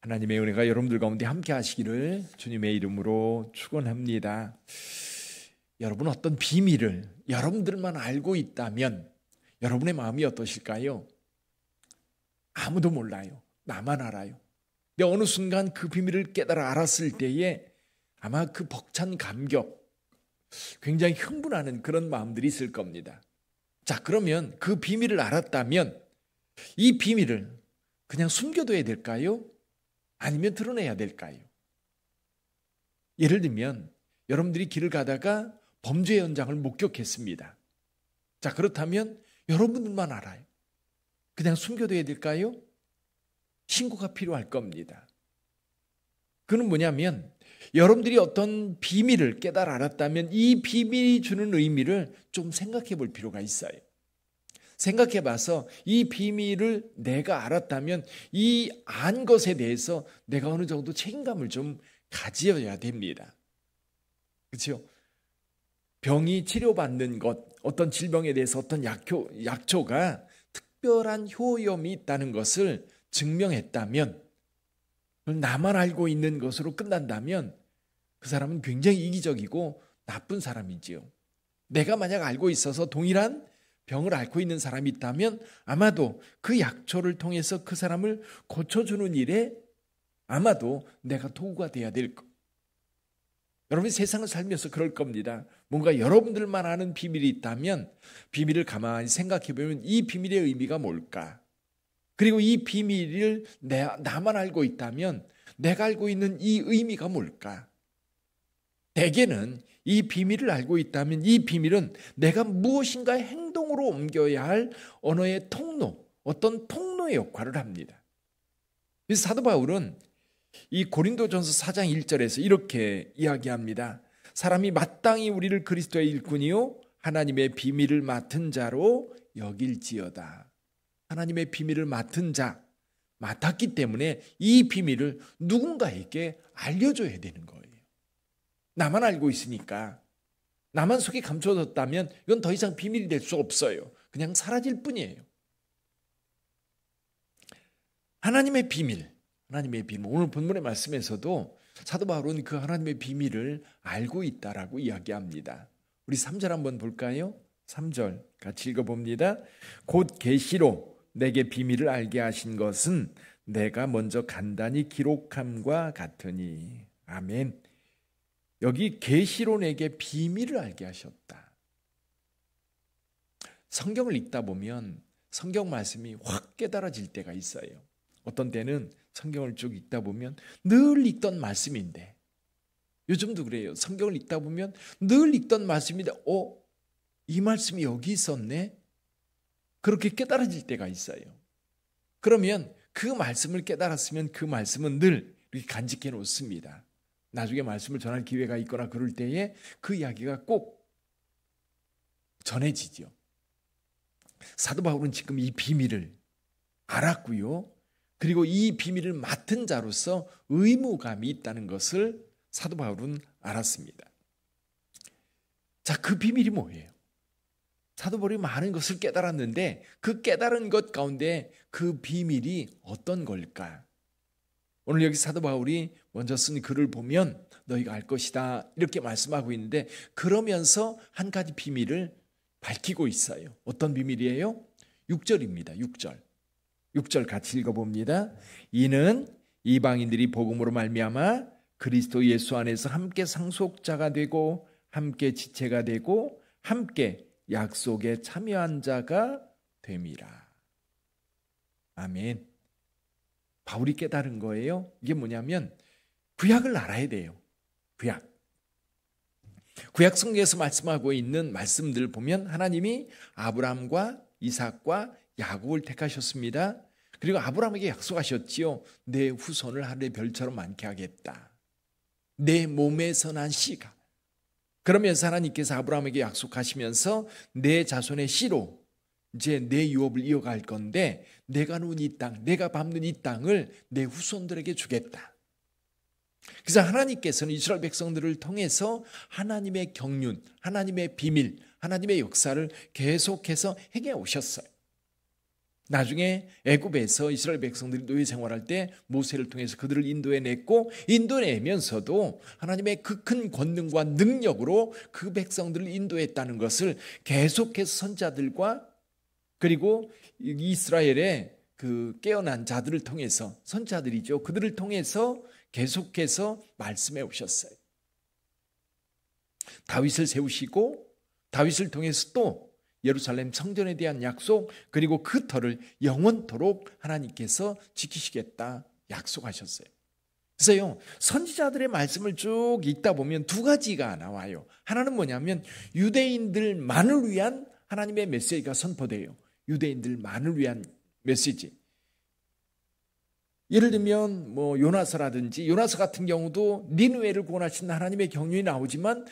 하나님의 은혜가 여러분들 가운데 함께 하시기를 주님의 이름으로 축원합니다. 여러분, 어떤 비밀을 여러분들만 알고 있다면 여러분의 마음이 어떠실까요? 아무도 몰라요. 나만 알아요. 근데 어느 순간 그 비밀을 깨달아 알았을 때에 아마 그 벅찬 감격, 굉장히 흥분하는 그런 마음들이 있을 겁니다. 자, 그러면 그 비밀을 알았다면 이 비밀을 그냥 숨겨둬야 될까요? 아니면 드러내야 될까요? 예를 들면 여러분들이 길을 가다가 범죄 현장을 목격했습니다. 자, 그렇다면 여러분들만 알아요. 그냥 숨겨둬야 될까요? 신고가 필요할 겁니다. 그는 뭐냐면 여러분들이 어떤 비밀을 깨달아 알았다면 이 비밀이 주는 의미를 좀 생각해 볼 필요가 있어요. 생각해 봐서 이 비밀을 내가 알았다면 이 안 것에 대해서 내가 어느 정도 책임감을 좀 가져야 됩니다. 그렇죠? 병이 치료받는 것, 어떤 질병에 대해서 어떤 약초가 특별한 효험이 있다는 것을 증명했다면, 나만 알고 있는 것으로 끝난다면 그 사람은 굉장히 이기적이고 나쁜 사람이지요. 내가 만약 알고 있어서 동일한 병을 앓고 있는 사람이 있다면 아마도 그 약초를 통해서 그 사람을 고쳐주는 일에 아마도 내가 도구가 돼야 될 것. 여러분이 세상을 살면서 그럴 겁니다. 뭔가 여러분들만 아는 비밀이 있다면 비밀을 가만히 생각해 보면 이 비밀의 의미가 뭘까? 그리고 이 비밀을 나만 알고 있다면 내가 알고 있는 이 의미가 뭘까? 대개는 이 비밀을 알고 있다면 이 비밀은 내가 무엇인가 행동으로 옮겨야 할 언어의 통로, 어떤 통로의 역할을 합니다. 그래서 사도 바울은 이 고린도전서 4장 1절에서 이렇게 이야기합니다. 사람이 마땅히 우리를 그리스도의 일꾼이요 하나님의 비밀을 맡은 자로 여길지어다. 하나님의 비밀을 맡은 자, 맡았기 때문에 이 비밀을 누군가에게 알려줘야 되는 거예요. 나만 알고 있으니까, 나만 속에 감춰졌다면 이건 더 이상 비밀이 될 수 없어요. 그냥 사라질 뿐이에요. 하나님의 비밀, 오늘 본문의 말씀에서도 사도 바울은 그 하나님의 비밀을 알고 있다라고 이야기합니다. 우리 3절 한번 볼까요? 3절 같이 읽어봅니다. 곧 계시로 내게 비밀을 알게 하신 것은 내가 먼저 간단히 기록함과 같으니. 아멘. 여기 계시로 내게 비밀을 알게 하셨다. 성경을 읽다 보면 성경 말씀이 확 깨달아질 때가 있어요. 어떤 때는 성경을 쭉 읽다 보면 늘 읽던 말씀인데, 요즘도 그래요. 성경을 읽다 보면 늘 읽던 말씀인데 이 말씀이 여기 있었네? 그렇게 깨달아질 때가 있어요. 그러면 그 말씀을 깨달았으면 그 말씀은 늘 이렇게 간직해 놓습니다. 나중에 말씀을 전할 기회가 있거나 그럴 때에 그 이야기가 꼭 전해지죠. 사도 바울은 지금 이 비밀을 알았고요. 그리고 이 비밀을 맡은 자로서 의무감이 있다는 것을 사도 바울은 알았습니다. 자, 그 비밀이 뭐예요? 사도 바울이 많은 것을 깨달았는데 그 깨달은 것 가운데 그 비밀이 어떤 걸까? 오늘 여기 사도 바울이 먼저 쓴 글을 보면 너희가 알 것이다 이렇게 말씀하고 있는데, 그러면서 한 가지 비밀을 밝히고 있어요. 어떤 비밀이에요? 6절입니다. 6절 같이 읽어봅니다. 이는 이방인들이 복음으로 말미암아 그리스도 예수 안에서 함께 상속자가 되고 함께 지체가 되고 함께 약속에 참여한 자가 됨이라. 아멘. 바울이 깨달은 거예요. 이게 뭐냐면 구약을 알아야 돼요. 구약 성경에서 말씀하고 있는 말씀들 보면 하나님이 아브라함과 이삭과 야곱을 택하셨습니다. 그리고 아브라함에게 약속하셨지요. 내 후손을 하늘의 별처럼 많게 하겠다. 내 몸에서 난 씨가. 그러면서 하나님께서 아브라함에게 약속하시면서 내 자손의 씨로 이제 내 유업을 이어갈 건데 내가 누운 이 땅, 내가 밟는 이 땅을 내 후손들에게 주겠다. 그래서 하나님께서는 이스라엘 백성들을 통해서 하나님의 경륜, 하나님의 비밀, 하나님의 역사를 계속해서 행해 오셨어요. 나중에 애굽에서 이스라엘 백성들이 노예 생활할 때 모세를 통해서 그들을 인도해냈고, 인도해내면서도 하나님의 그 큰 권능과 능력으로 그 백성들을 인도했다는 것을 계속해서 선지자들과, 그리고 이스라엘의 그 깨어난 자들을 통해서, 선지자들이죠, 그들을 통해서 계속해서 말씀해 오셨어요. 다윗을 세우시고 다윗을 통해서 또 예루살렘 성전에 대한 약속, 그리고 그 터를 영원토록 하나님께서 지키시겠다 약속하셨어요. 그래서요, 선지자들의 말씀을 쭉 읽다 보면 두 가지가 나와요. 하나는 뭐냐면 유대인들만을 위한 하나님의 메시지가 선포돼요. 유대인들만을 위한 메시지. 예를 들면 요나서라든지, 요나서 같은 경우도 니느웨를 구원하신 하나님의 경륜이 나오지만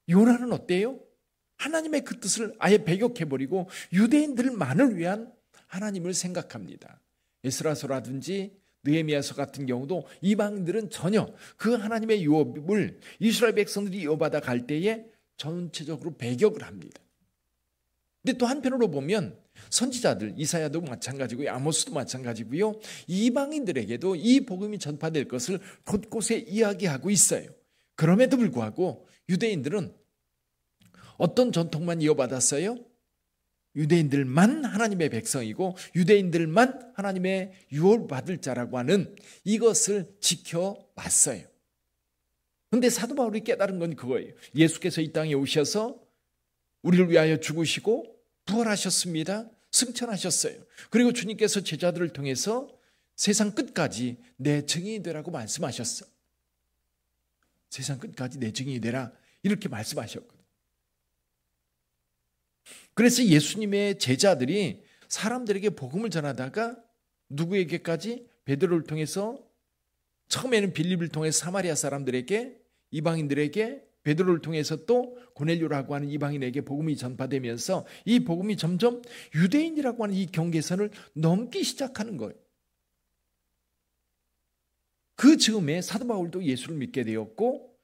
요나는 어때요? 하나님의 그 뜻을 아예 배격해버리고 유대인들만을 위한 하나님을 생각합니다. 에스라서라든지 느헤미야서 같은 경우도 이방인들은 전혀 그 하나님의 유업을 이스라엘 백성들이 이어받아 갈 때에 전체적으로 배격을 합니다. 근데 또 한편으로 보면 선지자들, 이사야도 마찬가지고요, 아모스도 마찬가지고요, 이방인들에게도 이 복음이 전파될 것을 곳곳에 이야기하고 있어요. 그럼에도 불구하고 유대인들은 어떤 전통만 이어받았어요? 유대인들만 하나님의 백성이고 유대인들만 하나님의 유업받을 자라고 하는 이것을 지켜왔어요. 그런데 사도 바울이 깨달은 건 그거예요. 예수께서 이 땅에 오셔서 우리를 위하여 죽으시고 부활하셨습니다. 승천하셨어요. 그리고 주님께서 제자들을 통해서 세상 끝까지 내 증인이 되라고 말씀하셨어요. 세상 끝까지 내 증인이 되라, 이렇게 말씀하셨거든요. 그래서 예수님의 제자들이 사람들에게 복음을 전하다가 누구에게까지? 베드로를 통해서, 처음에는 빌립을 통해서 사마리아 사람들에게, 이방인들에게, 베드로를 통해서 또 고넬료라고 하는 이방인에게 복음이 전파되면서 이 복음이 점점 유대인이라고 하는 이 경계선을 넘기 시작하는 거예요. 그 즈음에 사도 바울도 예수를 믿게 되었고,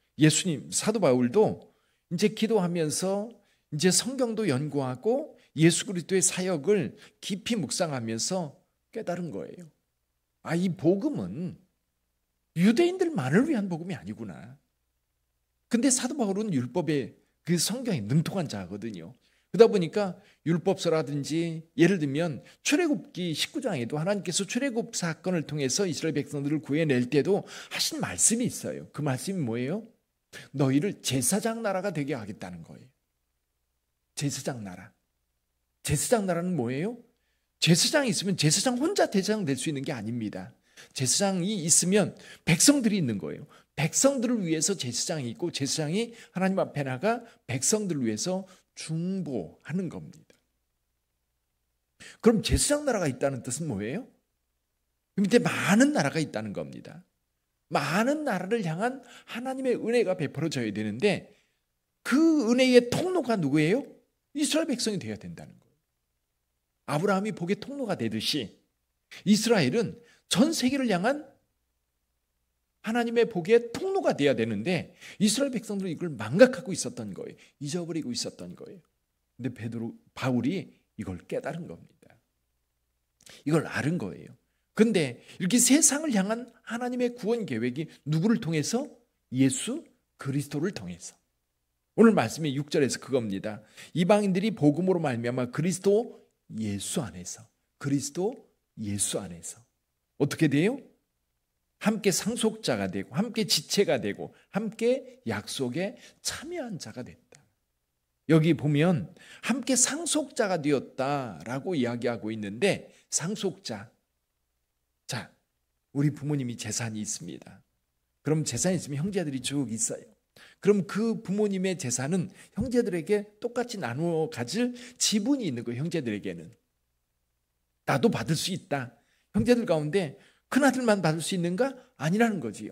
사도 바울도 이제 기도하면서 이제 성경도 연구하고 예수 그리스도의 사역을 깊이 묵상하면서 깨달은 거예요. 아, 이 복음은 유대인들만을 위한 복음이 아니구나. 근데 사도 바울은 율법의 그 성경에 능통한 자거든요. 그러다 보니까 율법서라든지, 예를 들면 출애굽기 19장에도 하나님께서 출애굽 사건을 통해서 이스라엘 백성들을 구해낼 때도 하신 말씀이 있어요. 그 말씀이 뭐예요? 너희를 제사장 나라가 되게 하겠다는 거예요. 제사장 나라. 제사장 나라는 뭐예요? 제사장이 있으면 제사장 혼자 대제사장 될 수 있는 게 아닙니다. 제사장이 있으면 백성들이 있는 거예요. 백성들을 위해서 제사장이 있고, 제사장이 하나님 앞에 나가 백성들을 위해서 중보하는 겁니다. 그럼 제사장 나라가 있다는 뜻은 뭐예요? 그 밑에 많은 나라가 있다는 겁니다. 많은 나라를 향한 하나님의 은혜가 베풀어져야 되는데, 그 은혜의 통로가 누구예요? 이스라엘 백성이 되어야 된다는 거예요. 아브라함이 복의 통로가 되듯이 이스라엘은 전 세계를 향한 하나님의 복의 통로가 되어야 되는데, 이스라엘 백성들은 이걸 망각하고 있었던 거예요. 잊어버리고 있었던 거예요. 근데 바울이 이걸 깨달은 겁니다. 이걸 알은 거예요. 근데 이렇게 세상을 향한 하나님의 구원 계획이 누구를 통해서? 예수 그리스도를 통해서. 오늘 말씀이 6절에서 그겁니다. 이방인들이 복음으로 말미암아 그리스도 예수 안에서, 그리스도 예수 안에서 어떻게 돼요? 함께 상속자가 되고, 함께 지체가 되고, 함께 약속에 참여한 자가 됐다. 여기 보면 함께 상속자가 되었다라고 이야기하고 있는데, 상속자. 자, 우리 부모님이 재산이 있습니다. 그럼 재산이 있으면 형제들이 쭉 있어요. 그럼 그 부모님의 재산은 형제들에게 똑같이 나누어 가질 지분이 있는 거예요. 형제들에게는. 나도 받을 수 있다. 형제들 가운데 큰아들만 받을 수 있는가? 아니라는 거지요.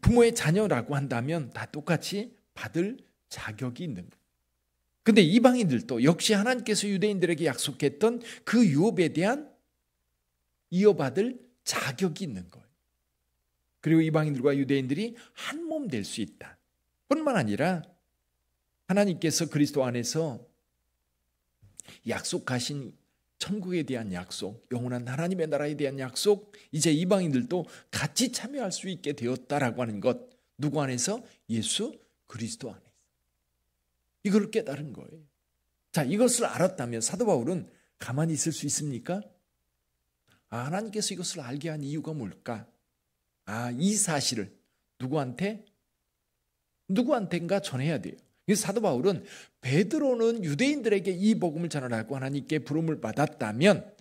부모의 자녀라고 한다면 다 똑같이 받을 자격이 있는 거예요. 근데 이방인들도 역시 하나님께서 유대인들에게 약속했던 그 유업에 대한 이어받을 자격이 있는 거예요. 그리고 이방인들과 유대인들이 한 몸 될 수 있다. 뿐만 아니라 하나님께서 그리스도 안에서 약속하신 천국에 대한 약속, 영원한 하나님의 나라에 대한 약속, 이제 이방인들도 같이 참여할 수 있게 되었다라고 하는 것. 누구 안에서? 예수 그리스도 안에서. 이걸 깨달은 거예요. 자, 이것을 알았다면 사도 바울은 가만히 있을 수 있습니까? 하나님께서 이것을 알게 한 이유가 뭘까? 이 사실을 누구한테인가 전해야 돼요. 그래서 사도 바울은 베드로는 유대인들에게 이 복음을 전하라고 하나님께 부름을 받았다면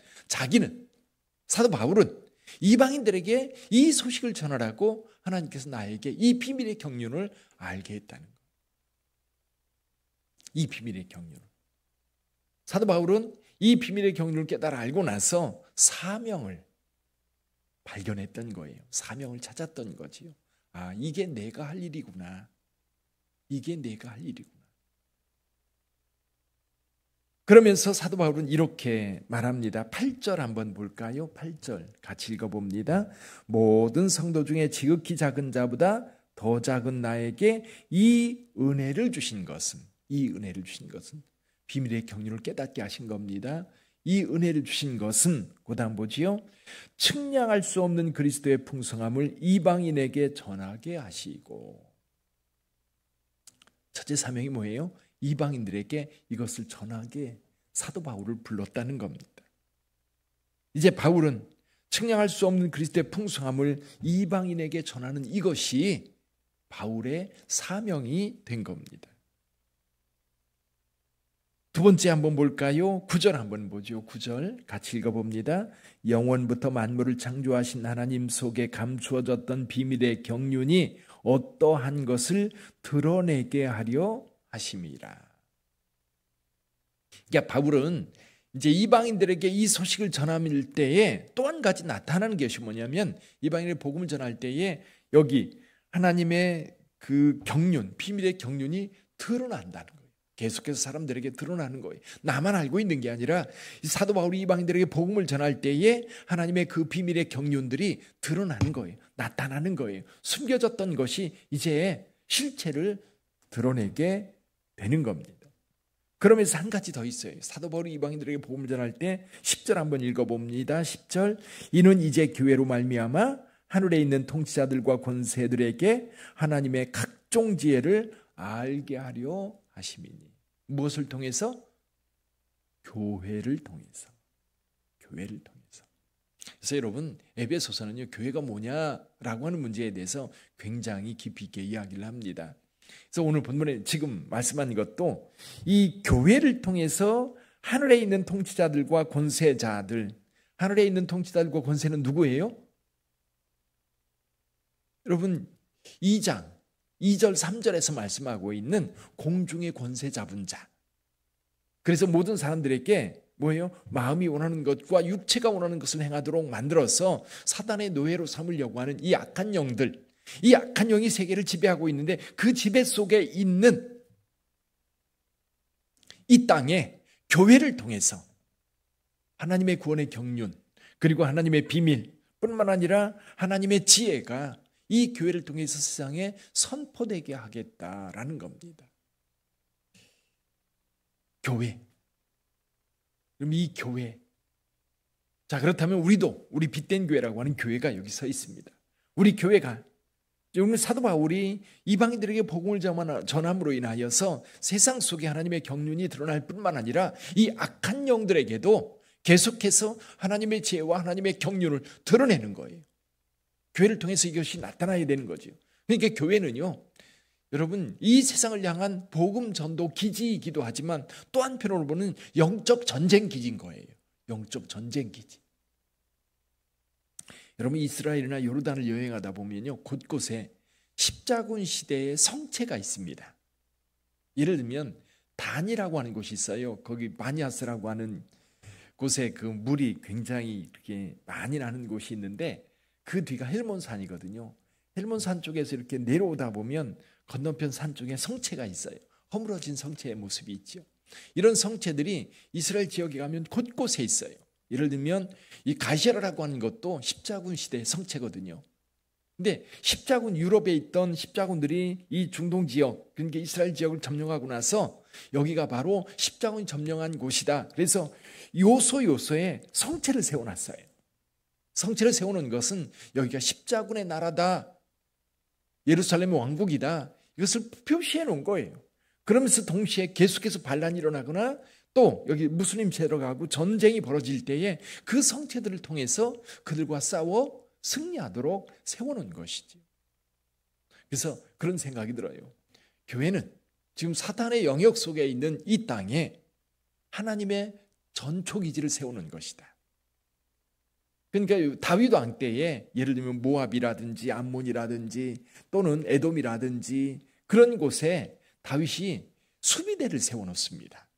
사도 바울은 이방인들에게 이 소식을 전하라고 하나님께서 나에게 이 비밀의 경륜을 알게 했다는 거예요. 이 비밀의 경륜을. 사도 바울은 이 비밀의 경륜을 깨달아 알고 나서 사명을 발견했던 거예요. 사명을 찾았던 거지요. 이게 내가 할 일이구나. 이게 내가 할 일이구나. 그러면서 사도 바울은 이렇게 말합니다. 8절 한번 볼까요? 8절 같이 읽어봅니다. 모든 성도 중에 지극히 작은 자보다 더 작은 나에게 이 은혜를 주신 것은 비밀의 경륜을 깨닫게 하신 겁니다. 이 은혜를 주신 것은 그다음 보지요. 측량할 수 없는 그리스도의 풍성함을 이방인에게 전하게 하시고. 첫째 사명이 뭐예요? 이방인들에게 이것을 전하게 사도 바울을 불렀다는 겁니다. 이제 바울은 측량할 수 없는 그리스도의 풍성함을 이방인에게 전하는 이것이 바울의 사명이 된 겁니다. 두 번째 한번 볼까요? 9절 한번 보죠. 9절 같이 읽어봅니다. 영원부터 만물을 창조하신 하나님 속에 감추어졌던 비밀의 경륜이 어떠한 것을 드러내게 하려 하심이라. 그러니까 바울은 이제 이방인들에게 이 소식을 전할 때에 또 한 가지 나타나는 것이 뭐냐면 이방인의 복음을 전할 때에 여기 하나님의 그 경륜, 비밀의 경륜이 드러난다는 거예요. 계속해서 사람들에게 드러나는 거예요. 나만 알고 있는 게 아니라 사도 바울이 이방인들에게 복음을 전할 때에 하나님의 그 비밀의 경륜들이 드러나는 거예요. 나타나는 거예요. 숨겨졌던 것이 이제 실체를 드러내게 되는 겁니다. 그러면서 한 가지 더 있어요. 사도 바울이 이방인들에게 복음을 전할 때 10절 한번 읽어봅니다. 10절 이는 이제 교회로 말미암아 하늘에 있는 통치자들과 권세들에게 하나님의 각종 지혜를 알게 하려 하심이니. 무엇을 통해서? 교회를 통해서. 그래서 여러분 에베소서는요, 교회가 뭐냐라고 하는 문제에 대해서 굉장히 깊이 있게 이야기를 합니다. 그래서 오늘 본문에 지금 말씀한 것도 이 교회를 통해서 하늘에 있는 통치자들과 권세자들, 하늘에 있는 통치자들과 권세는 누구예요? 여러분 2장 2절 3절에서 말씀하고 있는 공중의 권세 잡은 자. 그래서 모든 사람들에게 뭐예요? 마음이 원하는 것과 육체가 원하는 것을 행하도록 만들어서 사단의 노예로 삼으려고 하는 이 악한 영들, 이 악한 영이 세계를 지배하고 있는데 그 지배 속에 있는 이 땅에 교회를 통해서 하나님의 구원의 경륜 그리고 하나님의 비밀뿐만 아니라 하나님의 지혜가 이 교회를 통해서 세상에 선포되게 하겠다라는 겁니다. 교회. 그럼 이 교회. 자, 그렇다면 우리 빛된 교회라고 하는 교회가 여기 서 있습니다. 우리 교회가 오늘 사도 바울이 이방인들에게 복음을 전함으로 인하여서 세상 속에 하나님의 경륜이 드러날 뿐만 아니라 이 악한 영들에게도 계속해서 하나님의 지혜와 하나님의 경륜을 드러내는 거예요. 교회를 통해서 이것이 나타나야 되는 거죠. 그러니까 교회는요, 여러분 이 세상을 향한 복음 전도 기지이기도 하지만 또 한편으로 보는 영적 전쟁 기지인 거예요. 영적 전쟁 기지. 여러분 이스라엘이나 요르단을 여행하다 보면요, 곳곳에 십자군 시대의 성체가 있습니다. 예를 들면 단이라고 하는 곳이 있어요. 거기 바니아스라고 하는 곳에 그 물이 굉장히 이렇게 많이 나는 곳이 있는데 그 뒤가 헬몬산이거든요. 헬몬산 쪽에서 이렇게 내려오다 보면 건너편 산 쪽에 성체가 있어요. 허물어진 성체의 모습이 있죠. 이런 성체들이 이스라엘 지역에 가면 곳곳에 있어요. 예를 들면 이 가시라라고 하는 것도 십자군 시대의 성체거든요. 근데 십자군 유럽에 있던 십자군들이 이 중동 지역, 그러니까 이스라엘 지역을 점령하고 나서 여기가 바로 십자군이 점령한 곳이다. 그래서 요소요소에 성체를 세워놨어요. 성체를 세우는 것은 여기가 십자군의 나라다, 예루살렘의 왕국이다, 이것을 표시해 놓은 거예요. 그러면서 동시에 계속해서 반란이 일어나거나 또 여기 무슬림 제로가고 전쟁이 벌어질 때에 그 성체들을 통해서 그들과 싸워 승리하도록 세워놓은 것이지. 그래서 그런 생각이 들어요. 교회는 지금 사탄의 영역 속에 있는 이 땅에 하나님의 전초기지를 세우는 것이다. 그러니까 다윗 왕 때에 예를 들면 모압이라든지 암몬이라든지 또는 에돔이라든지 그런 곳에 다윗이 수비대를 세워놓습니다.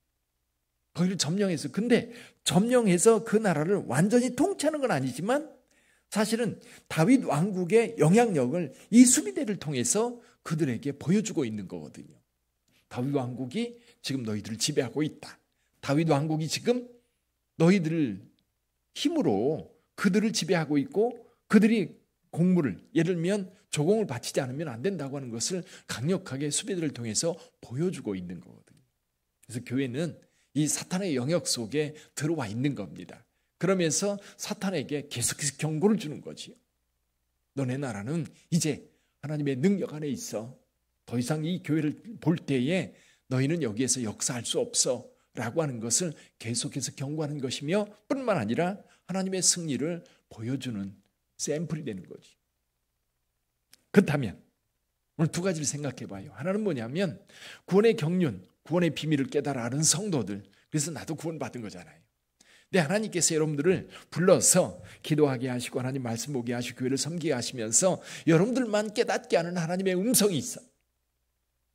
거기를 점령해서, 근데 점령해서 그 나라를 완전히 통치하는 건 아니지만 사실은 다윗 왕국의 영향력을 이 수비대를 통해서 그들에게 보여주고 있는 거거든요. 다윗 왕국이 지금 너희들을 지배하고 있다. 다윗 왕국이 지금 너희들 힘으로 그들을 지배하고 있고 그들이 공물을, 예를 들면 조공을 바치지 않으면 안 된다고 하는 것을 강력하게 수비대를 통해서 보여주고 있는 거거든요. 그래서 교회는 이 사탄의 영역 속에 들어와 있는 겁니다. 그러면서 사탄에게 계속해서 경고를 주는 거지요. 너네 나라는 이제 하나님의 능력 안에 있어. 더 이상 이 교회를 볼 때에 너희는 여기에서 역사할 수 없어 라고 하는 것을 계속해서 경고하는 것이며 뿐만 아니라 하나님의 승리를 보여주는 샘플이 되는 거지. 그렇다면 오늘 두 가지를 생각해 봐요. 하나는 뭐냐면 구원의 경륜, 구원의 비밀을 깨달아 아는 성도들. 그래서 나도 구원받은 거잖아요. 근데 하나님께서 여러분들을 불러서 기도하게 하시고 하나님 말씀 보게 하시고 교회를 섬기게 하시면서 여러분들만 깨닫게 하는 하나님의 음성이 있어.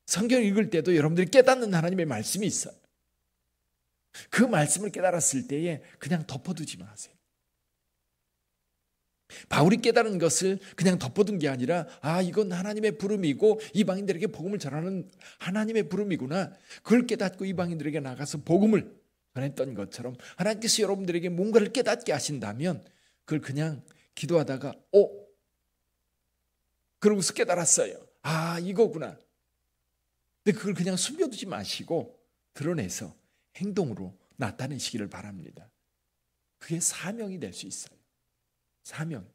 성경 읽을 때도 여러분들이 깨닫는 하나님의 말씀이 있어요. 그 말씀을 깨달았을 때에 그냥 덮어두지 마세요. 바울이 깨달은 것을 그냥 덮어둔 게 아니라 이건 하나님의 부름이고 이방인들에게 복음을 전하는 하나님의 부름이구나. 그걸 깨닫고 이방인들에게 나가서 복음을 전했던 것처럼 하나님께서 여러분들에게 뭔가를 깨닫게 하신다면 그걸 그냥 기도하다가 그러고서 깨달았어요. 이거구나. 근데 그걸 그냥 숨겨두지 마시고 드러내서 행동으로 나타내시기를 바랍니다. 그게 사명이 될 수 있어요. 사명.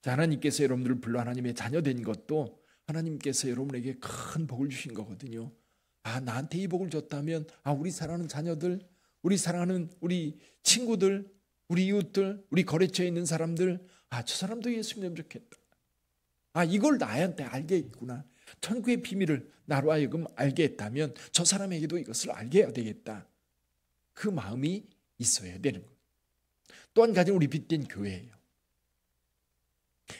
자, 하나님께서 여러분들을 불러 하나님의 자녀 된 것도 하나님께서 여러분에게 큰 복을 주신 거거든요. 나한테 이 복을 줬다면 우리 사랑하는 자녀들, 우리 사랑하는 우리 친구들, 우리 이웃들, 우리 거래처에 있는 사람들, 저 사람도 예수 믿으면 좋겠다. 이걸 나한테 알게 했구나. 천국의 비밀을 나로 하여금 알게 했다면 저 사람에게도 이것을 알게 해야 되겠다. 그 마음이 있어야 되는 거예요. 또 한 가지는 우리 빛된 교회예요.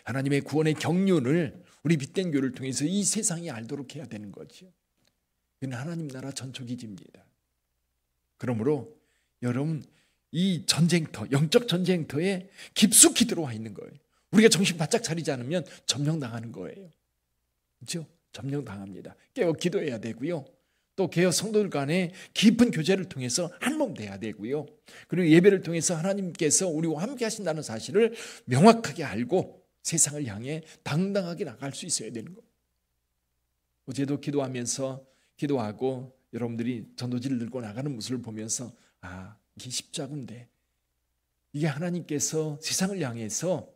하나님의 구원의 경륜을 우리 빛된 교회를 통해서 이 세상이 알도록 해야 되는 거죠. 이건 하나님 나라 전초기지입니다. 그러므로 여러분 이 전쟁터, 영적 전쟁터에 깊숙이 들어와 있는 거예요. 우리가 정신 바짝 차리지 않으면 점령당하는 거예요. 그렇죠? 점령당합니다. 깨어 기도해야 되고요. 또 개혁 성도들 간에 깊은 교제를 통해서 한몸 돼야 되고요. 그리고 예배를 통해서 하나님께서 우리와 함께 하신다는 사실을 명확하게 알고 세상을 향해 당당하게 나갈 수 있어야 되는 거. 어제도 기도하고 여러분들이 전도지를 들고 나가는 모습을 보면서 이게 십자군데 이게 하나님께서 세상을 향해서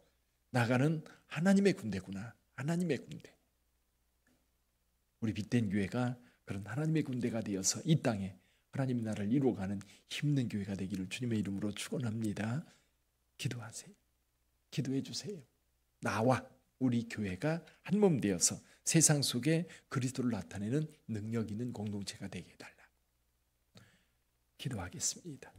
나가는 하나님의 군대구나. 하나님의 군대. 우리 빛된 교회가 그런 하나님의 군대가 되어서 이 땅에 하나님 나라를 이루어가는 힘든 교회가 되기를 주님의 이름으로 축원합니다. 기도하세요. 기도해 주세요. 나와 우리 교회가 한몸 되어서 세상 속에 그리스도를 나타내는 능력 있는 공동체가 되게 해달라. 기도하겠습니다.